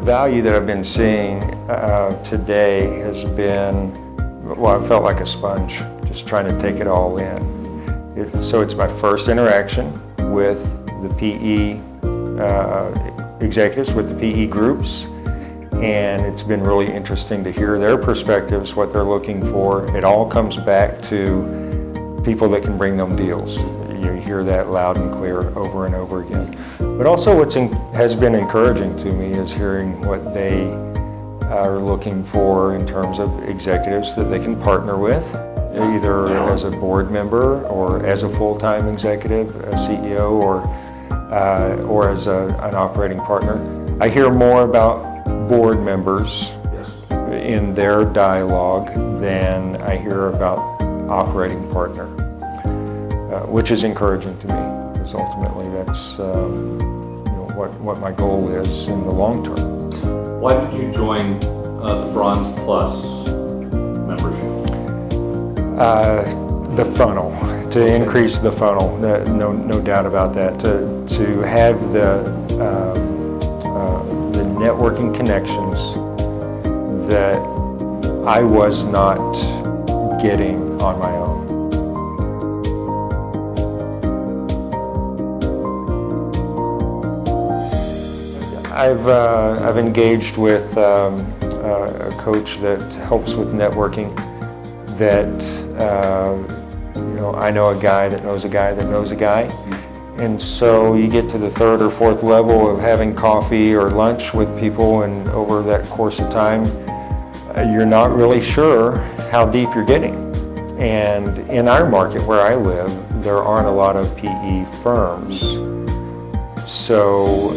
value that I've been seeing today has been, well, I felt like a sponge, just trying to take it all in. So it's my first interaction with the PE executives, with the PE groups, and it's been really interesting to hear their perspectives, what they're looking for. It all comes back to people that can bring them deals. You hear that loud and clear over and over again. But also what has been encouraging to me is hearing what they are looking for in terms of executives that they can partner with, either as a board member or as a full-time executive, a CEO, or as an operating partner. I hear more about board members in their dialogue than I hear about operating partner, which is encouraging to me, because ultimately that's what my goal is in the long term. Why did you join the Bronze Plus membership? The funnel, to increase the funnel, no doubt about that. To have the networking connections that I was not getting on my own. I've engaged with a coach that helps with networking. That I know a guy that knows a guy that knows a guy, and so you get to the third or fourth level of having coffee or lunch with people, and over that course of time, you're not really sure how deep you're getting. And in our market where I live, there aren't a lot of PE firms. So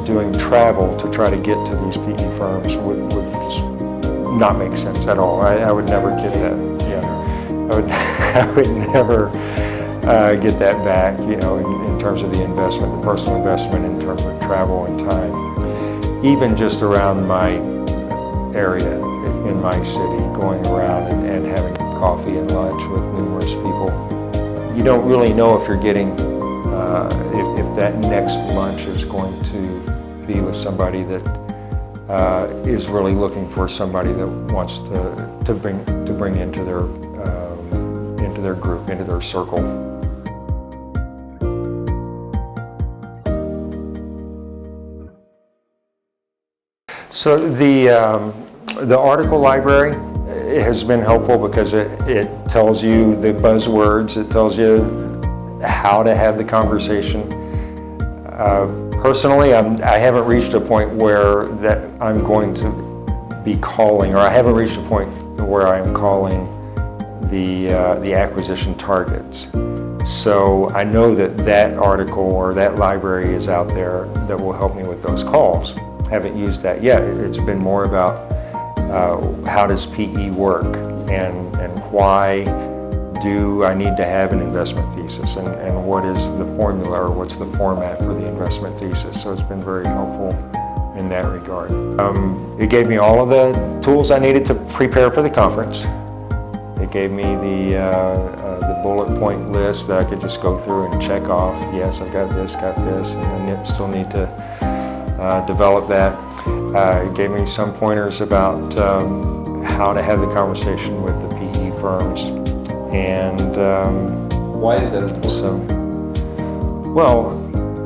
doing travel to try to get to these PE firms would just not make sense at all. I would never get that. I would never get that back. In terms of the investment, the personal investment, in terms of travel and time. Even just around my area in my city, going around and having coffee and lunch with numerous people, you don't really know if you're getting. If that next lunch is going to be with somebody that is really looking for somebody that wants to bring into their group, into their circle. So the article library has been helpful because it tells you the buzzwords, it tells you how to have the conversation. Personally, I haven't reached a point where that I'm going to be calling, or I haven't reached a point where I'm calling the acquisition targets. So I know that article or that library is out there that will help me with those calls. Haven't used that yet. It's been more about how does PE work, and why do I need to have an investment thesis, and what is the formula, or what's the format for the investment thesis. So it's been very helpful in that regard. It gave me all of the tools I needed to prepare for the conference. It gave me the bullet point list that I could just go through and check off. Yes, I've got this, and then still need to develop that. It gave me some pointers about how to have the conversation with the PE firms. And why is that important? So, well,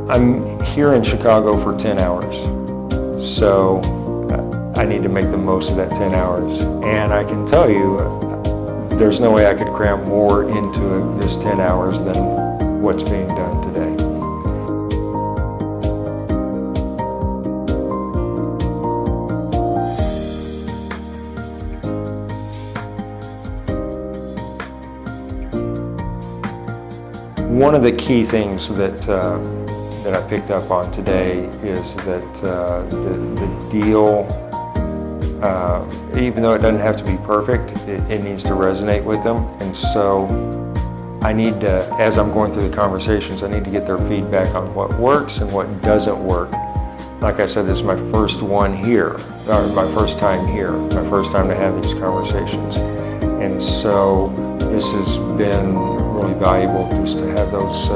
I'm here in Chicago for 10 hours, so I need to make the most of that 10 hours. And I can tell you, there's no way I could cram more into this 10 hours than what's being done today. One of the key things that I picked up on today is that the deal, even though it doesn't have to be perfect, it needs to resonate with them. And so I need to, as I'm going through the conversations, I need to get their feedback on what works and what doesn't work. Like I said, this is my first one here, or my first time here, my first time to have these conversations. And so this has been really valuable just to have those,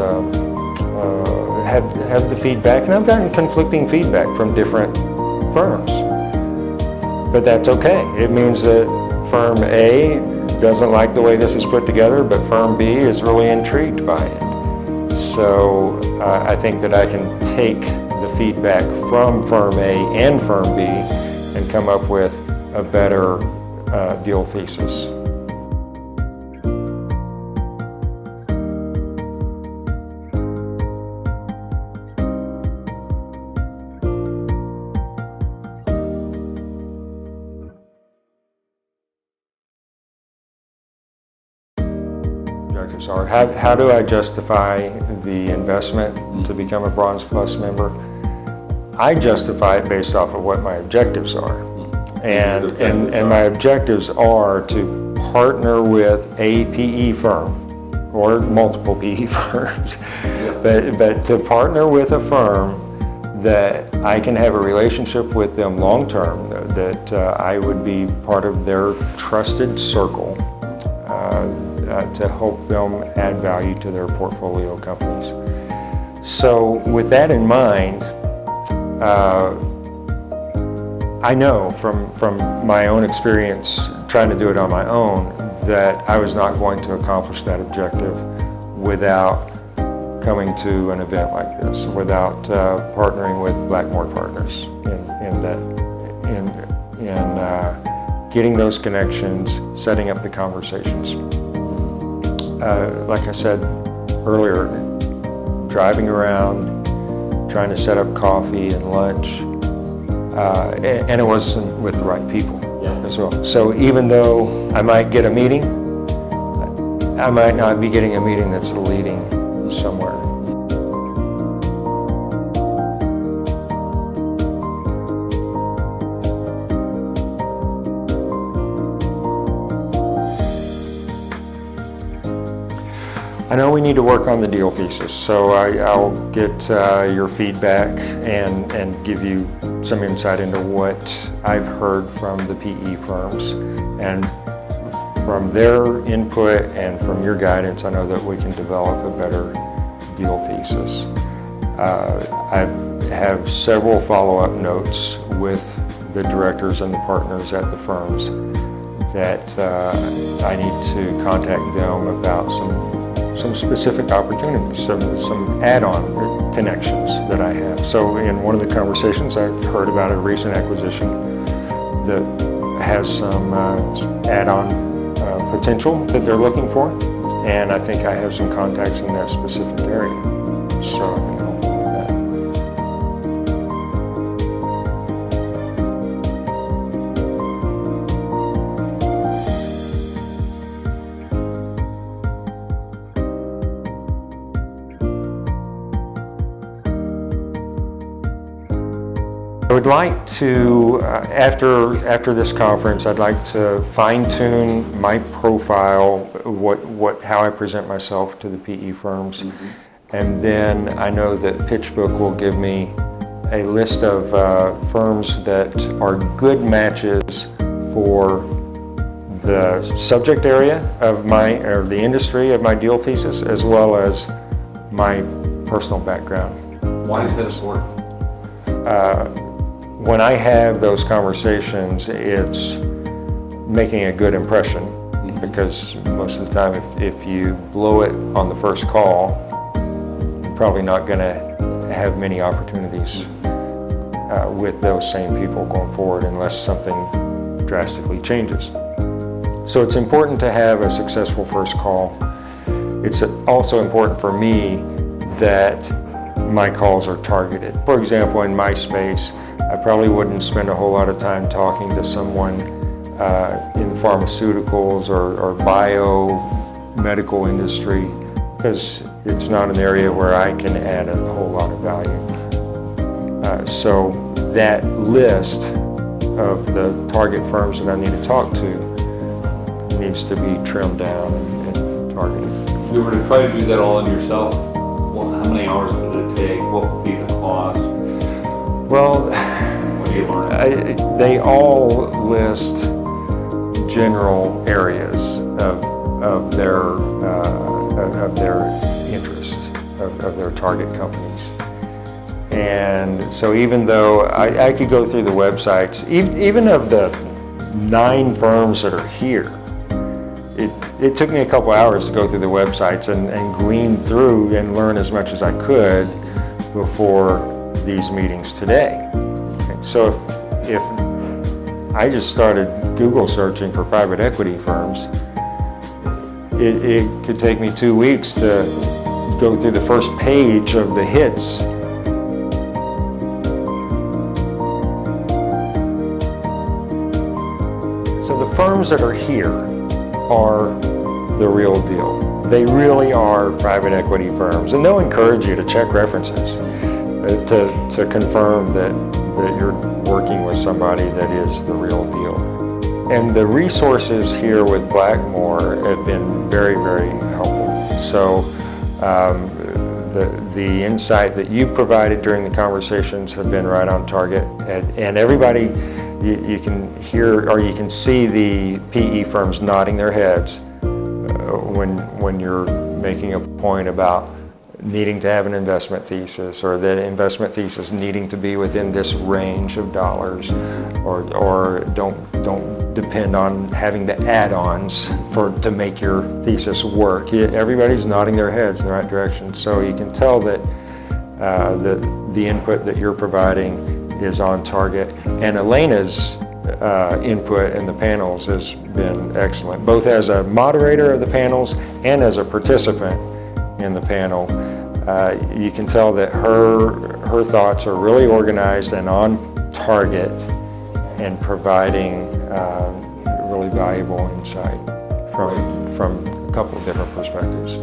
have the feedback. And I've gotten conflicting feedback from different firms. But that's okay. It means that firm A doesn't like the way this is put together, but firm B is really intrigued by it. So I think that I can take the feedback from firm A and firm B and come up with a better deal thesis. Objectives are, how do I justify the investment to become a Bronze Plus member? I justify it based off of what my objectives are. And my objectives are to partner with a PE firm or multiple PE firms, but to partner with a firm that I can have a relationship with them long term, that I would be part of their trusted circle to help them add value to their portfolio companies. So with that in mind, I know from my own experience trying to do it on my own that I was not going to accomplish that objective without coming to an event like this, without partnering with Blackmore Partners in getting those connections, setting up the conversations. Like I said earlier, driving around, trying to set up coffee and lunch, and it wasn't with the right people as well. So even though I might get a meeting, I might not be getting a meeting that's leading somewhere. I know we need to work on the deal thesis, so I'll get your feedback and give you some insight into what I've heard from the PE firms. And from their input and from your guidance, I know that we can develop a better deal thesis. I have several follow-up notes with the directors and the partners at the firms that I need to contact them about some specific opportunities, some add-on connections that I have. So in one of the conversations, I've heard about a recent acquisition that has some add-on potential that they're looking for, and I think I have some contacts in that specific area, so I can help them with that. I would like to, after this conference, I'd like to fine-tune my profile, how I present myself to the PE firms, and then I know that PitchBook will give me a list of firms that are good matches for the subject area of or the industry of my deal thesis, as well as my personal background. Why is that important? When I have those conversations, it's making a good impression, because most of the time if you blow it on the first call, you're probably not going to have many opportunities with those same people going forward unless something drastically changes. So it's important to have a successful first call. It's also important for me that my calls are targeted. For example, in my space, I probably wouldn't spend a whole lot of time talking to someone in the pharmaceuticals or biomedical industry, because it's not an area where I can add a whole lot of value. So that list of the target firms that I need to talk to needs to be trimmed down and targeted. If you were to try to do that all in yourself, how many hours would it take? What would be the cost? Well, what do you learn? they all list general areas of their interest, of their target companies. And so even though I could go through the websites, even of the 9 firms that are here, it took me a couple hours to go through the websites and glean through and learn as much as I could before these meetings today. Okay, so if I just started Google searching for private equity firms, it could take me 2 weeks to go through the first page of the hits. So the firms that are here are the real deal. They really are private equity firms, and they'll encourage you to check references to confirm that you're working with somebody that is the real deal. And the resources here with Blackmore have been very, very helpful. So the insight that you provided during the conversations have been right on target, and everybody, you can hear or you can see the PE firms nodding their heads when you're making a point about needing to have an investment thesis, or that investment thesis needing to be within this range of dollars, or don't depend on having the add-ons to make your thesis work. Everybody's nodding their heads in the right direction, so you can tell that the input that you're providing is on target. And Elena's input in the panels has been excellent, both as a moderator of the panels and as a participant in the panel. You can tell that her thoughts are really organized and on target, and providing really valuable insight from a couple of different perspectives.